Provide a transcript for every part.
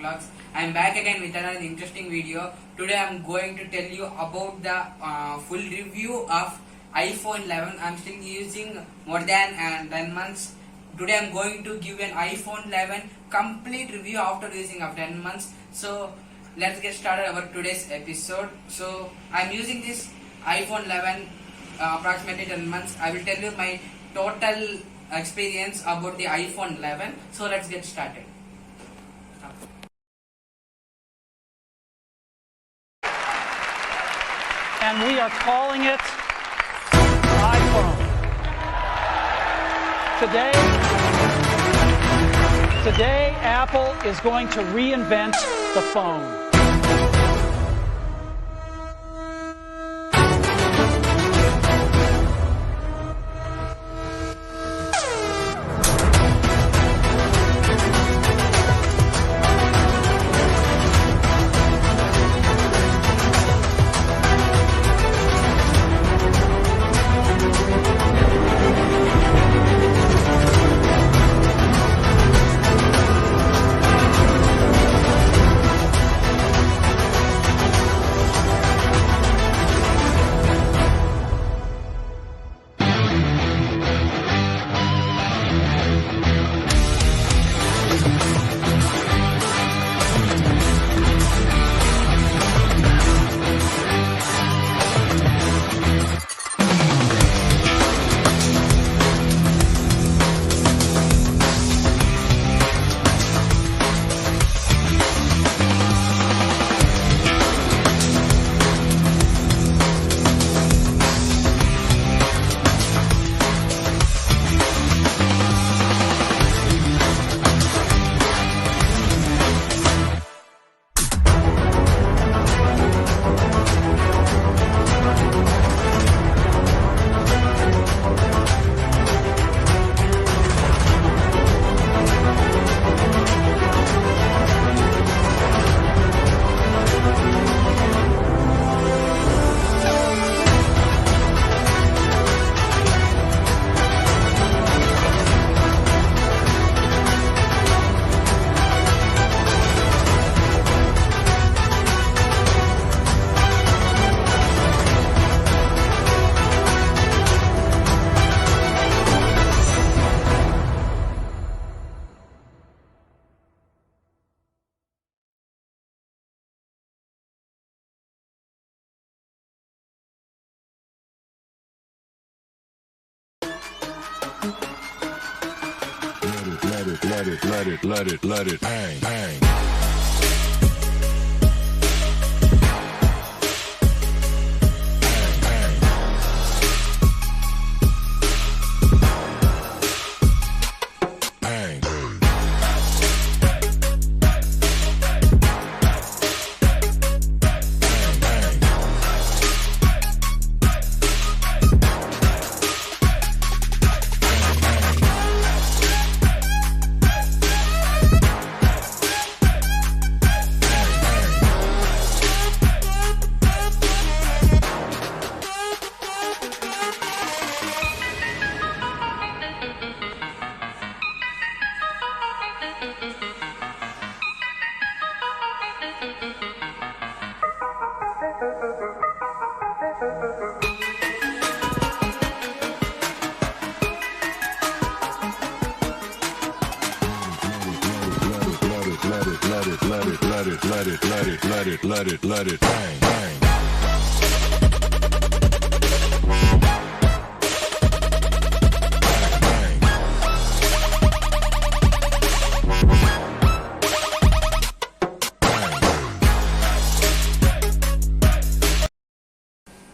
Vlogs. I am back again with another interesting video. Today I am going to tell you about the full review of iPhone 11. I am still using more than 10 months. Today I am going to give an iPhone 11 complete review after using of 10 months. So let's get started our today's episode. So I am using this iPhone 11 approximately 10 months. I will tell you my total experience about the iPhone 11. So let's get started. And we are calling it iPhone. Today Apple is going to reinvent the phone. Let it bang, bang. Let it bang, bang.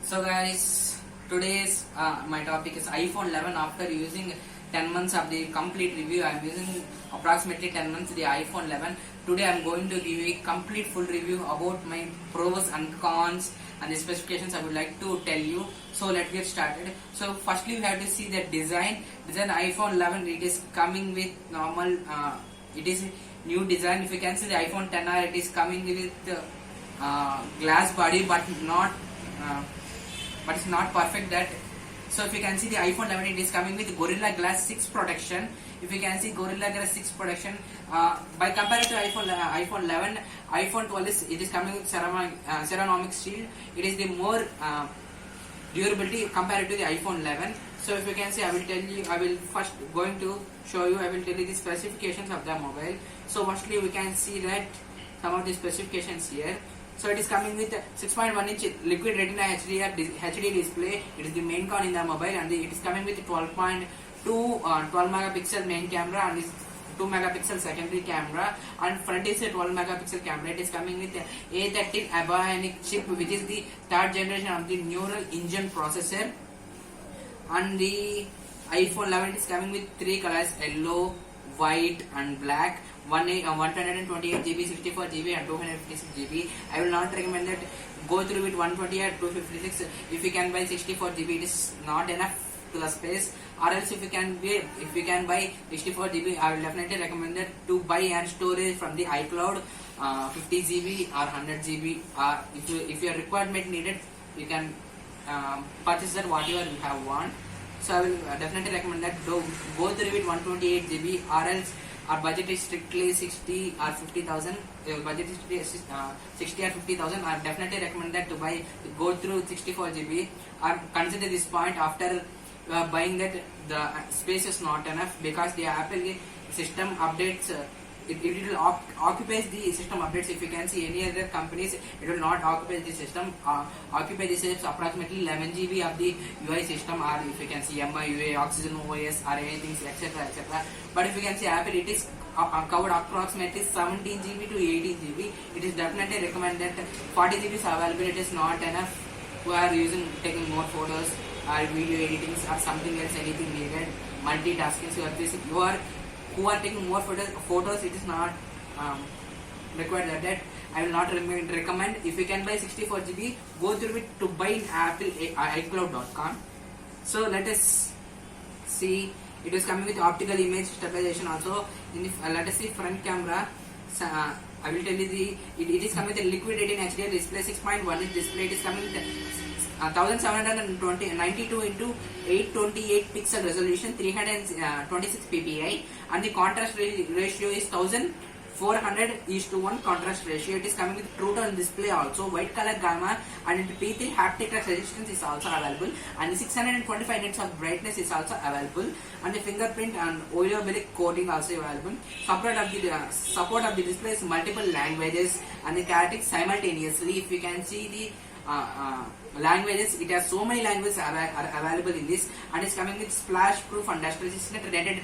So guys, today's my topic is iPhone 11. After using 10 months of the complete review, I am using approximately 10 months the iPhone 11. Today I am going to give you a complete full review about my pros and cons and the specifications I would like to tell you. So let's get started. So firstly we have to see the design iPhone 11. It is coming with normal it is new design. If you can see the iPhone 10R, it is coming with glass body but it's not perfect that. So if you can see the iPhone 11, it is coming with Gorilla Glass 6 protection. If you can see Gorilla Glass 6 production, by compared to iPhone 11, iPhone 12 is coming with ceramic steel. It is the more durability compared to the iPhone 11. So if you can see, I will first going to show you, I will tell you the specifications of the mobile. So firstly we can see that some of the specifications here. So it is coming with 6.1 inch liquid retina HD display. It is the main con in the mobile, and it is coming with 12 megapixel main camera and is 2 megapixel secondary camera, and front is a 12 megapixel camera. It is coming with A13 Bionic chip, which is the third generation of the neural engine processor. And the iPhone 11 is coming with 3 colors: yellow, white and black. 128 GB, 64 GB and 256 GB. I will not recommend that go through with 128 or 256. If you can buy 64 GB, it is not enough to the space. Or else if you can buy 64 GB, I will definitely recommend that to buy and storage from the iCloud, 50 GB or 100 GB. If your requirement needed, you can purchase that whatever you have want. So I will definitely recommend that go through with 128 GB, or else our budget is strictly 60 or 50,000. Budget is 60 or 50,000. I definitely recommend that to go through 64 GB. Or consider this point after buying that the space is not enough, because the Apple system updates. It will occupy the system updates. If you can see any other companies, it will not occupy the system. Occupy this is approximately 11 GB of the UI system, or if you can see MIUI, Oxygen OS, or anything, etc., etc. But if you can see Apple, it is covered approximately 17 GB to 18 GB. It is definitely recommended. 40 GB is available. It is not enough. Who are taking more photos or video editing or something else, anything needed, multitasking. So who are taking more photos, it is not required that. I will not recommend. If you can buy 64 GB, go through it to buy in Apple iCloud.com. So let us see. It is coming with optical image stabilization also. Let us see front camera. I will tell you it is coming with a liquid retina HDR display, 6.1 inch display. It is coming with 1792 into 828 pixel resolution, 326 ppi, and the contrast ratio is 1400:1 contrast ratio. It is coming with True Tone display also, white color gamma, and P3 haptic touch resistance is also available, and the 625 nits of brightness is also available, and the fingerprint and oleobilic coating also available. Support of the display is multiple languages and the characters simultaneously. If you can see the languages, it has so many languages are available in this, and it's coming with splash proof and dust resistant, rated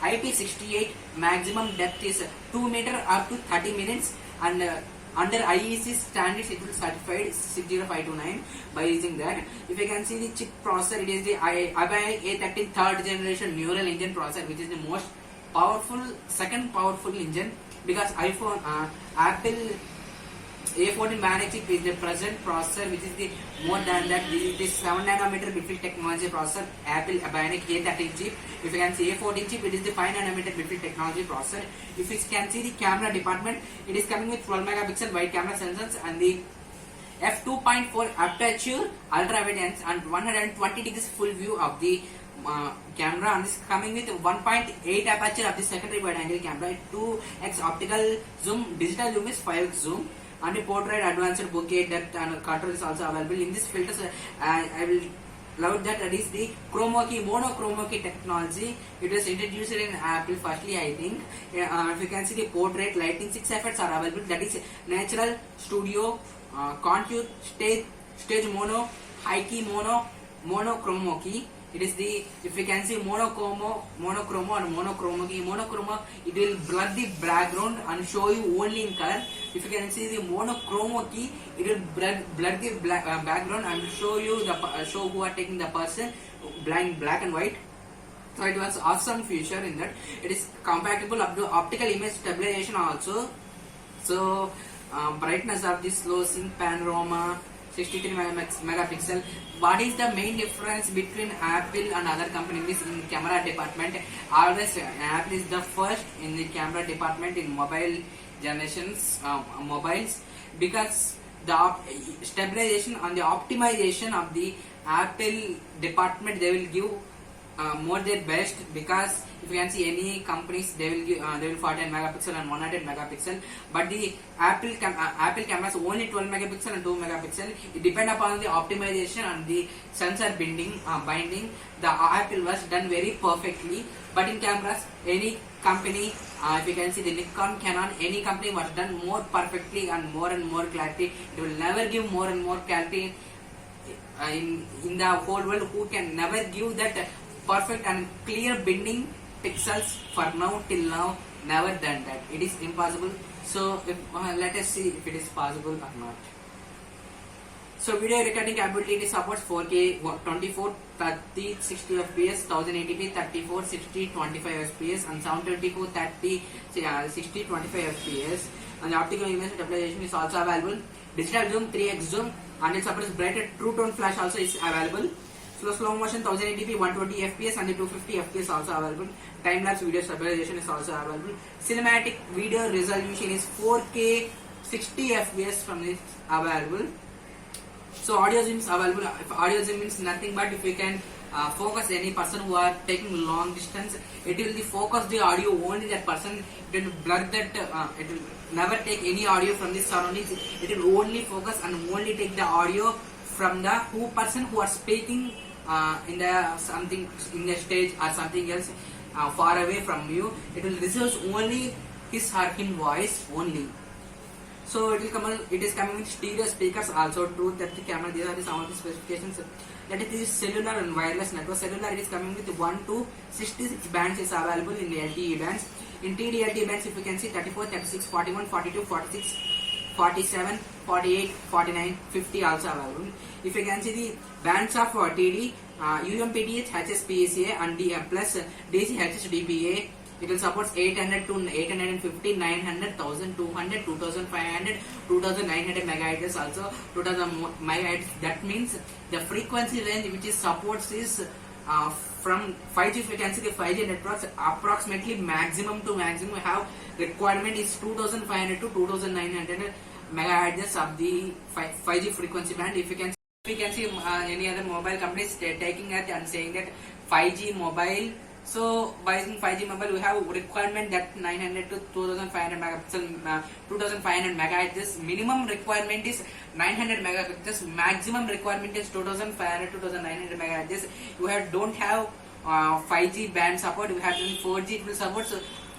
IP68. Maximum depth is 2 meter up to 30 minutes, and under IEC standards it will certified 60529 by using that. If you can see the chip processor, it is the Bionic A13 third generation neural engine processor, which is the most powerful, second powerful engine, because Apple A14 Bionic chip is the present processor, which is the more than that. This is the 7 nanometer BitField technology processor, Apple Bionic A13 chip. If you can see A14 chip, it is the 5 nanometer BitField technology processor. If you can see the camera department, it is coming with 12 megapixel wide camera sensors and the f2.4 aperture ultra wide and 120 degrees full view of the camera, and this is coming with 1.8 aperture of the secondary wide angle camera, 2x optical zoom, digital zoom is 5x zoom, and the portrait advanced bokeh depth and control is also available. In this filters, I will love that is the chroma key, monochroma key technology. It was introduced in Apple firstly, I think. If you can see the portrait lighting, 6 effects are available. That is natural, studio, contour, stage mono, high key mono, monochroma key. It is the, if you can see monochroma and monochroma key. Monochroma, it will blur the background and show you only in color. If you can see the monochroma key, it will blur the background and show you show who are taking the person black and white. So it was awesome feature in that. It is compatible up to optical image stabilization also. So brightness of this low sync panorama, 63 megapixel. What is the main difference between Apple and other companies in camera department? Always Apple is the first in the camera department in mobile generations, mobiles, because the stabilization and the optimization of the Apple department, they will give more their best, because if you can see any companies, they will 49 megapixel and 100 megapixel, but the Apple cameras only 12 megapixel and 2 megapixel. It depend upon the optimization and the sensor binding. The Apple was done very perfectly, but in cameras, any company, if you can see the Nikon, Canon, any company was done more perfectly and more clarity. It will never give more and more clarity in the whole world. Who can never give that perfect and clear bending pixels for now, till now, never done that. It is impossible. So let us see if it is possible or not. So video recording capability supports 4K 24 30 60 fps, 1080p 34 60 25 fps, and 724 30 60 25 fps. And the optical image stabilization is also available. Digital zoom 3x zoom, and it supports brighter true tone flash also is available. Slow motion 1080p 120 fps and the 250 fps also available. Time lapse video stabilization is also available. Cinematic video resolution is 4K 60 fps from this available. So audio zoom is available. Audio zoom means nothing but if you can focus any person who are taking long distance, it will focus the audio only that person. It will blur that. It will never take any audio from the surroundings. It will only focus and only take the audio from the person who are speaking in the something in the stage or something else far away from you. It will receive only his or him voice only. So it is coming with stereo speakers also. True that the camera, these are some of the specifications. That is cellular and wireless network. Cellular, it is coming with 1 to 66 bands is available in the LTE bands. In TD-LTE bands, if you can see 34, 36, 41, 42, 46, 47, 48, 49, 50 also available. If you can see the bands of TD, UMPTH, HSPCA and plus DC HSDPA, it will support 800 to 850, 900, 1200, 2500, 2900 megahertz, also 2000 megahertz. That means the frequency range which is supports is from 5G. If you can see the 5G networks, approximately maximum to maximum have requirement is 2500 to 2900 megahertz of the 5G frequency band. If you can see any other mobile companies taking it and saying that 5G mobile. So by using 5G mobile, we have requirement that 900 to 2500 megapixel, 2500 megahertz. Minimum requirement is 900 megahertz. Maximum requirement is 2500 to 2900 megahertz. We don't have 5G band support. We have 4G. It will support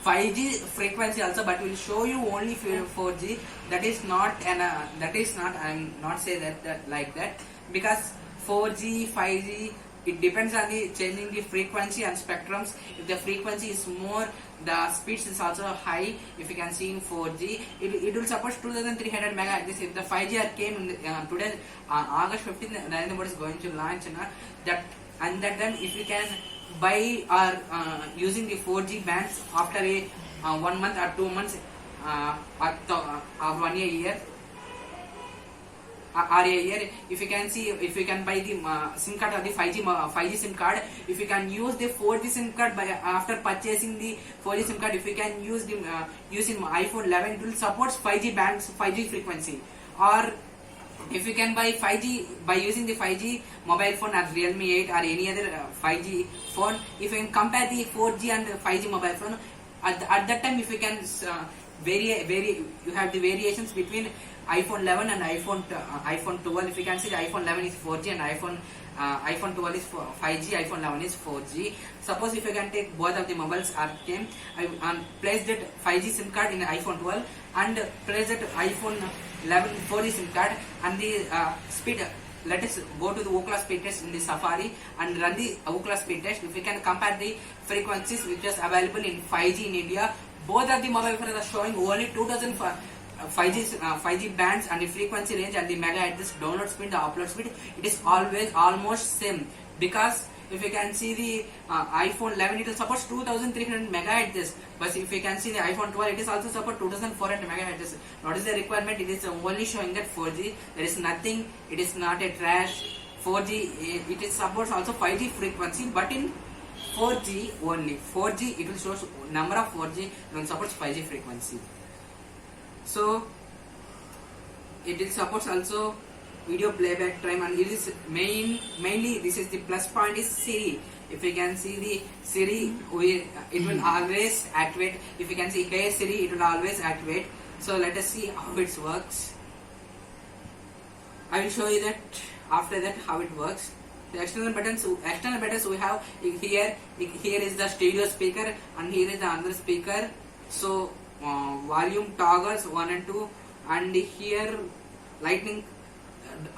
5G frequency also, but will show you only 4G. That is not I am not say that like that, because 4G, 5G, it depends on the changing the frequency and spectrums. If the frequency is more, the speeds is also high. If you can see in 4G, it will support 2300 megahertz. If the 5G came in today, August 15th, Narendra Modi is going to launch that, and that then if you can buy or using the 4G bands after a 1 month or 2 months or 1 year. Or a year, if you can see, if you can buy the SIM card or the 5G SIM card, if you can use the 4G SIM card after purchasing the 4G SIM card, if you can use the using iPhone 11, it will support 5G bands, 5G frequency. Or if you can buy 5G by using the 5G mobile phone or Realme 8 or any other 5G phone, if you can compare the 4G and 5G mobile phone, at that time if you can you have the variations between iPhone 11 and iPhone 12. If you can see, the iPhone 11 is 4G and iPhone 12 is 5G, iPhone 11 is 4G. Suppose if you can take both of the mobiles and place that 5G SIM card in iPhone 12 and place that iPhone 11 4G SIM card, and the speed, let us go to the Ookla speed test in the Safari and run the Ookla speed test. If we can compare the frequencies which is available in 5G in India, both of the mobile phones are showing only 2000 5G bands and the frequency range and the megahertz download speed, the upload speed, it is always almost same. Because if you can see the iPhone 11, it will support 2300 megahertz, but if you can see the iPhone 12, it is also support 2400 megahertz. What is the requirement? It is only showing that 4G. There is nothing. It is not a trash. 4G. It is supports also 5G frequency, but in 4G only. 4G it will show number of 4G and supports 5G frequency. So it will supports also video playback time, and it is mainly this is the plus point is Siri. If you can see the Siri, it will always activate. If you can see Hey Siri, it will always activate. So let us see how it works. I will show you that after that how it works. The external buttons we have here. Here is the stereo speaker, and here is the other speaker. So volume toggles 1 and 2, and here lightning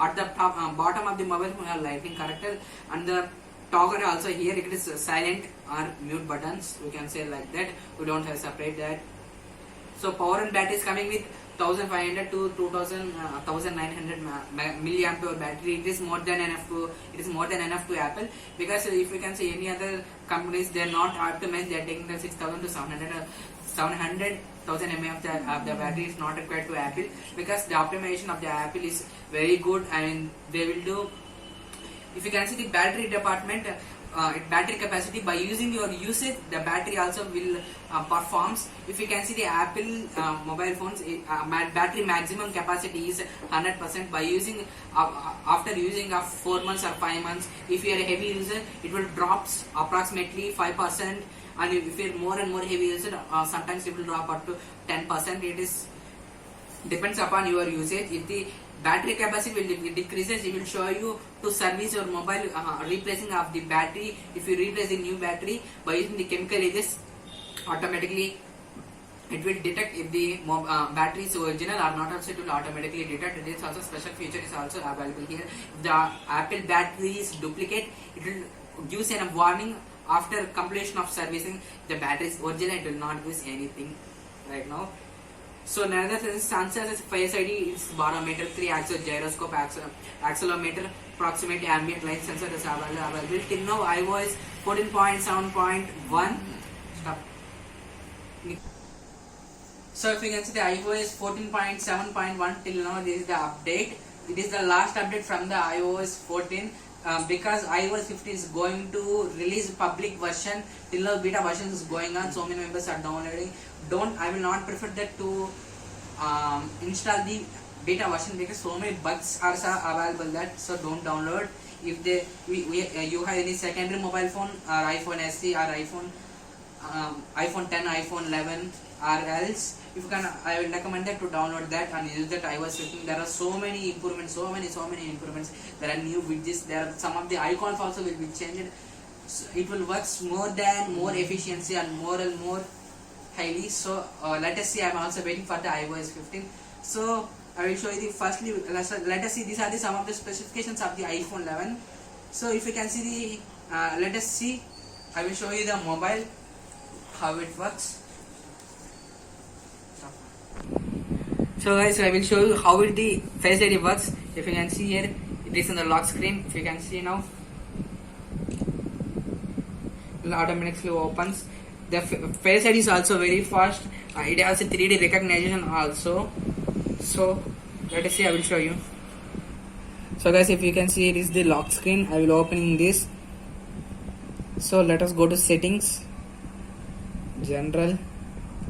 at the top, bottom of the mobile phone have lightning connector, and the toggle also here it is silent or mute buttons. We can say like that. We don't have separate that. So power and battery is coming with 1500 to 1900 milliampere battery. It is more than enough to Apple, because if you can see any other companies, they are not optimized. They are taking the 6000 to 700,000 mAh of the battery is not required to Apple, because the optimization of the Apple is very good, and they will do. If you can see the battery department, battery capacity, by using your usage, the battery also will performs. If you can see the Apple mobile phones, battery maximum capacity is 100%. By using after using 4 months or 5 months, if you are a heavy user, it will drops approximately 5%, and if you are more and more heavy user, sometimes it will drop up to 10%. It is depends upon your usage. If the battery capacity will decreases, it will show you to service your mobile, replacing of the battery. If you replace the new battery by using the chemical edges, automatically it will detect if the battery is original or not. Also, it will automatically detect. It is also special feature is also available here. If the Apple battery is duplicate, it will gives a warning after completion of servicing. The battery is original, it will not give anything right now. So another sensors is Face ID, is barometer, 3-axis gyroscope, accelerometer, proximity ambient light sensor is available. Till now iOS 14.7.1. Stop. So if you can see the iOS 14.7.1 till now, this is the update. It is the last update from the iOS 14. Because iOS 15 is going to release public version. Till now beta version is going on, so many members are downloading. I will not prefer that to install the beta version, because so many bugs are available that, so don't download. If you have any secondary mobile phone or iPhone SE or iPhone 10, iPhone 11 or else, if you can, I will recommend that to download that and use that iOS 15. There are so many improvements, so many improvements. There are new widgets. There are some of the icons also will be changed. So it will work more efficiency and more highly. So let us see. I am also waiting for the iOS 15. So I will show you the firstly. Let us see. These are some of the specifications of the iPhone 11. So if you can see the, let us see. I will show you the mobile, how it works. So guys, I will show you how the Face ID works. If you can see here, it is in the lock screen. If you can see now, it automatically opens. The Face ID is also very fast. It has a 3D recognition also. So let us see. I will show you. So guys, if you can see, it is the lock screen. I will open this. So let us go to settings, general,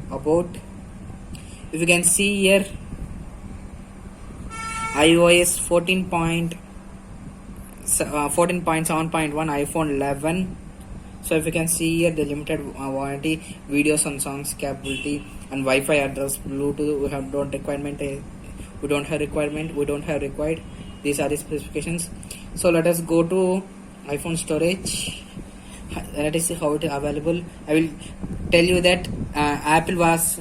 about. If you can see here, iOS 14.7.1 iPhone 11. So if you can see here, the limited warranty, videos and songs capability, and Wi-Fi address, Bluetooth. We don't have required. These are the specifications. So let us go to iPhone storage. Let us see how it is available. I will tell you that Apple was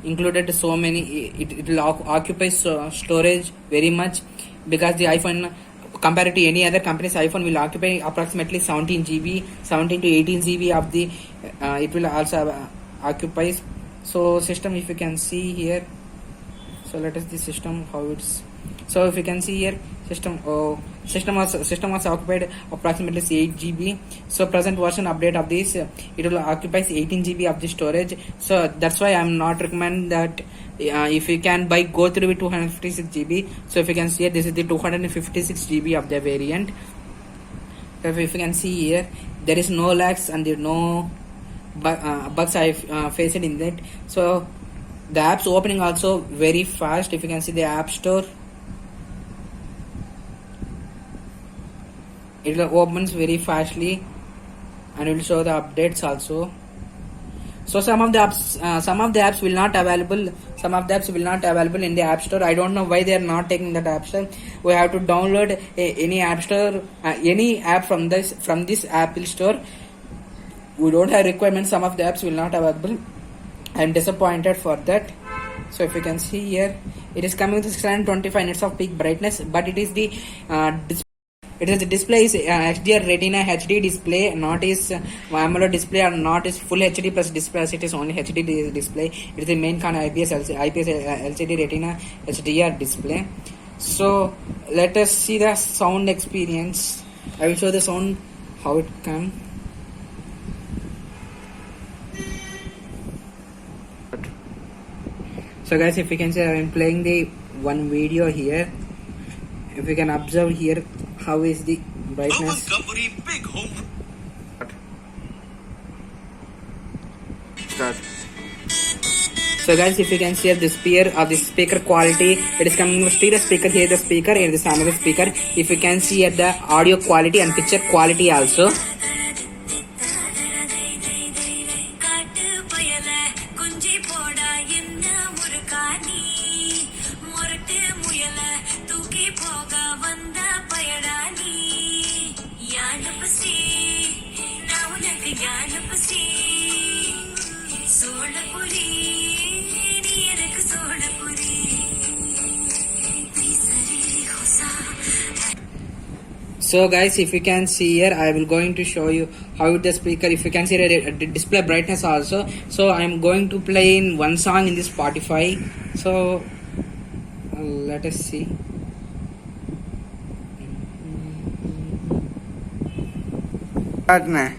included so many. It will occupy storage very much, because the iPhone, compared to any other company's iPhone, will occupy approximately 17 to 18 GB of the. It will also occupy. So system, if you can see here. So let us the system how it's. So if you can see here, system was occupied approximately 8 GB. So present version update of this, it will occupy 18 GB of the storage. So that's why I'm not recommend that. If you can go through with 256 GB. So if you can see here, this is the 256 GB of the variant. So if you can see here, there is no lags and there are no bugs I faced in that. So the apps opening also very fast. If you can see the App Store. it will opens very fastly, and it will show the updates also. So some of the apps will not available. Some of the apps will not available in the app store. I don't know why they are not taking that app store. We have to download any app store, any app from this Apple store. We don't have requirements. Some of the apps will not available. I'm disappointed for that. So if you can see here, it is coming with 625 nits of peak brightness, but it is the display is HDR Retina HD display, not is AMOLED display, or not is full HD plus display. It is only HD display. It is the main kind of IPS LCD Retina HDR display. So let us see the sound experience. I will show the sound how it can. So guys, if you can see, I am playing the one video here. If you can observe here, how is the brightness? Start. So guys, if you can see the speaker quality, it is coming with stereo speaker. Here the speaker, here is another speaker. If you can see at the audio quality and picture quality also. So guys, if you can see here, I will going to show you how the speaker, if you can see the display brightness also. So I am going to play in one song in this Spotify. So let us see. Start.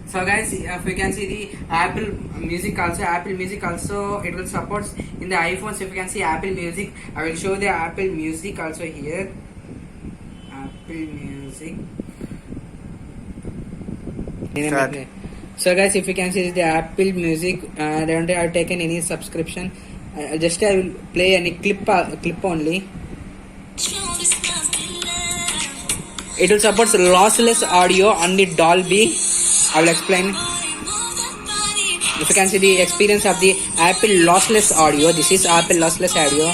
So guys, if you can see the Apple Music also, it will support in the iPhones. If you can see Apple Music, I will show the Apple Music also here. Apple Music. Start. So guys, if you can see the Apple Music, I don't have taken any subscription. I will play any clip only. It will support lossless audio on the Dolby. I will explain. If you can see the experience of the Apple lossless audio, this is Apple lossless audio.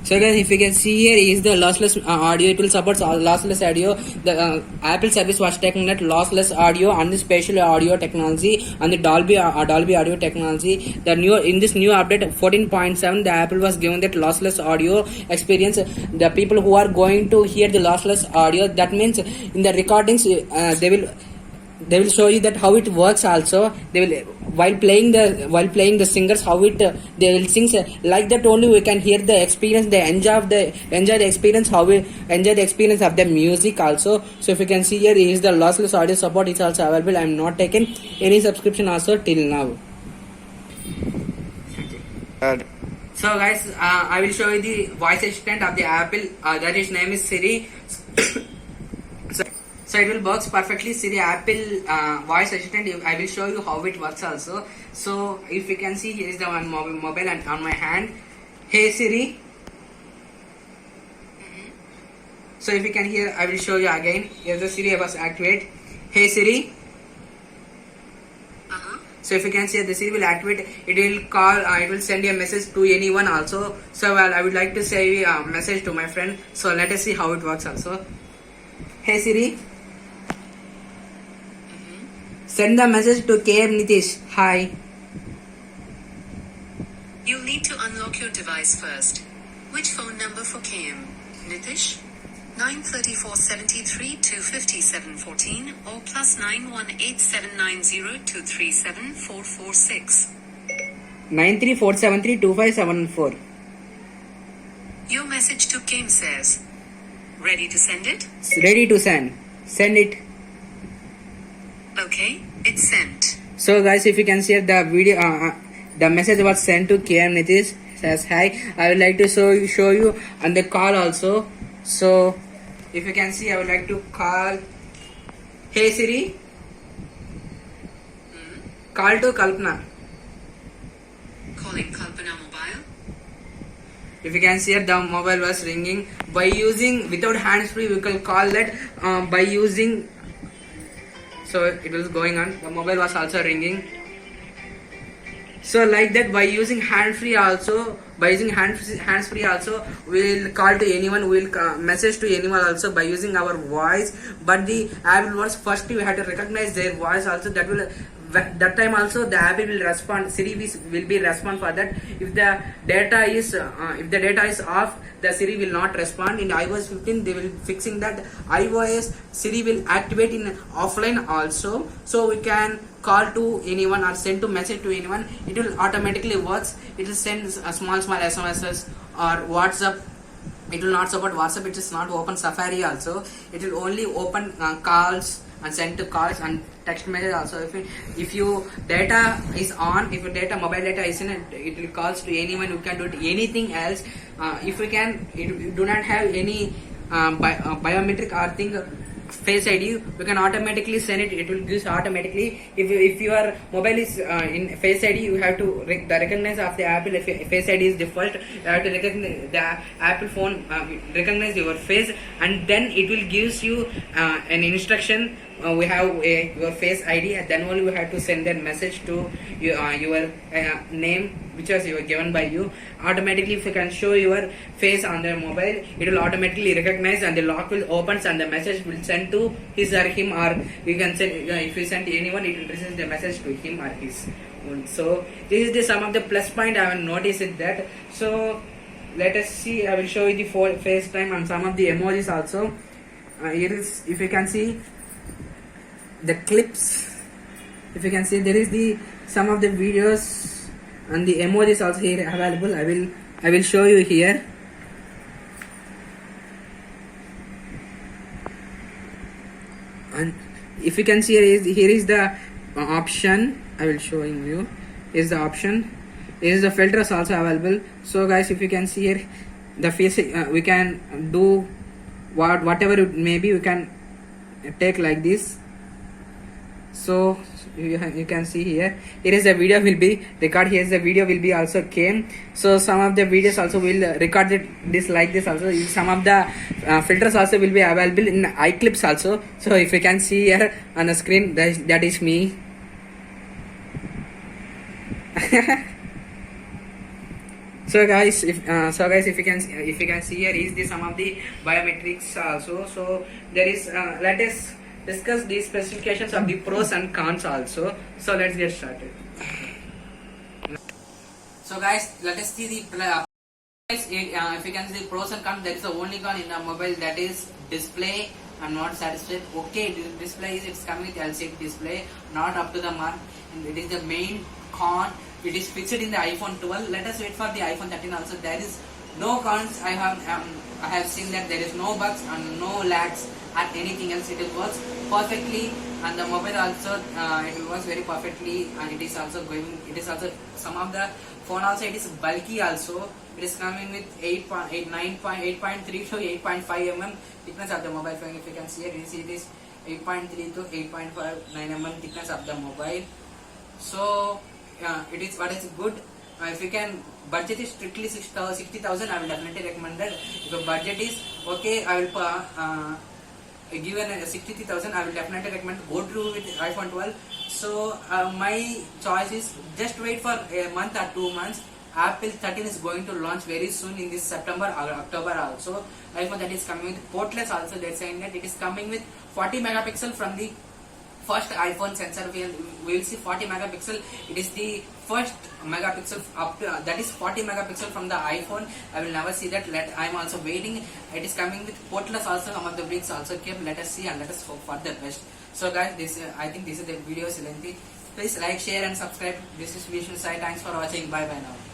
So guys, if you can see here is the lossless audio. It will support lossless audio. The Apple service was taking that lossless audio and the spatial audio technology and the Dolby audio technology. The new in this new update 14.7, the Apple was giving that lossless audio experience. The people who are going to hear the lossless audio, that means in the recordings they will show you that how it works also. They will while playing the singers, how it they will sing like that only. We can hear the experience, they enjoy the experience, how we enjoy the experience of the music also. So if you can see here is the lossless audio support is also available. I am not taken any subscription also till now. So guys, I will show you the voice assistant of the Apple, that his name is Siri. So it will works perfectly. Siri Apple voice assistant. I will show you how it works also. So if you can see, here is the one mobile and on my hand. Hey Siri. So if you can hear, I will show you again. Here the Siri was activate. Hey Siri. So if you can see, the Siri will activate. It will call. It will send a message to anyone also. So I would like to say a message to my friend. So let us see how it works also. Hey Siri. Send the message to KM Nitish. Hi. You'll need to unlock your device first. Which phone number for KM? Nitish? 93473 257 14 or plus 918790237 446. 934732574. message to Kim says, ready to send it? Ready to send. Send it. Okay, it's sent. So guys, if you can see the video, the message was sent to KM Nitish. Says hi. I would like to show you on the call also. So if you can see, I would like to call. Hey Siri. Call to Kalpana. Calling Kalpana mobile. If you can see here, the mobile was ringing. By using without hands free, we can call that by using. So it was going on. The mobile was also ringing. So like that, by using hands free also, hands free also, we'll call to anyone. We'll message to anyone also by using our voice. But the app was first we have to recognize their voice also. That time also the app will respond. Siri will be respond for that. If the data is off, the Siri will not respond. In iOS 15 they will fixing that. iOS Siri will activate in offline also, so we can call to anyone or send to message to anyone. It will automatically works. It will send small SMSs or WhatsApp. It will not support WhatsApp. It is not open Safari also. It will only open calls and send to calls and text message also. If your data is on, if your mobile data is in, it will calls to anyone. You can do anything else. If you do not have any biometric or thing, Face ID, we can automatically send it. It will give automatically. If your mobile is in Face ID, you have to the recognize of the Apple. If Face ID is default, you have to recognize the Apple phone recognize your face, and then it will gives you an instruction. We have your Face ID, and then only we have to send that message to your name, which was given by you. Automatically, if you can show your face on the mobile, it will automatically recognize, and the lock will opens, and the message will send to his or him, or you can send if you send to anyone, it will receive the message to him or his. So this is some of the plus point I have noticed it that. So let us see. I will show you the FaceTime and some of the emojis also. Here is, if you can see the clips, if you can see, there is the some of the videos and the emojis also here available. I will show you here. And if you can see, here is the option. I will showing you. Is the option. Here is the filters also available. So guys, if you can see here, the face we can do whatever it may be. We can take like this. So you can see here is the video will be record. Here is the video will be also came. So some of the videos also will record this like this also. Some of the filters also will be available in iClips also. So if you can see here on the screen, that is me. So guys, if you can see here is the some of the biometrics also. So there is let us discuss the specifications of the pros and cons also. So let's get started. So guys, let us see the if you can see the pros and cons. There is the only con in the mobile, that is display. I'm not satisfied. Okay, the display it's coming with LCD display, not up to the mark, and it is the main con. It is fixed in the iPhone 12. Let us wait for the iPhone 13 also. There is no cons. I have seen that there is no bugs and no lags and anything else. It works perfectly, and the mobile also it works very perfectly, and it is also going. It is also some of the phone also. It is bulky also. It is coming with 8.3 to 8.5 mm thickness of the mobile phone. If you can see it, it is 8.3 to 8.59 mm thickness of the mobile. So it is what is good. If you can, budget is strictly 60,000, I will definitely recommend that. If the budget is okay, I will given 63,000, I will definitely recommend go through with iPhone 12. So my choice is just wait for a month or 2 months. Apple 13 is going to launch very soon in this September or October also. iPhone 13 is coming with portless also. They're saying that it is coming with 40 megapixel from the first iPhone sensor. We will see 40 megapixel. It is the first megapixel up to, that is 40 megapixel from the iPhone. I will never see that. I am also waiting. It is coming with portless also. Some of the bricks also came. Let us see and let us hope for the best. So guys, I think this is the video is lengthy. Please like, share and subscribe. This is Vishnu Sai. Thanks for watching. Bye bye now.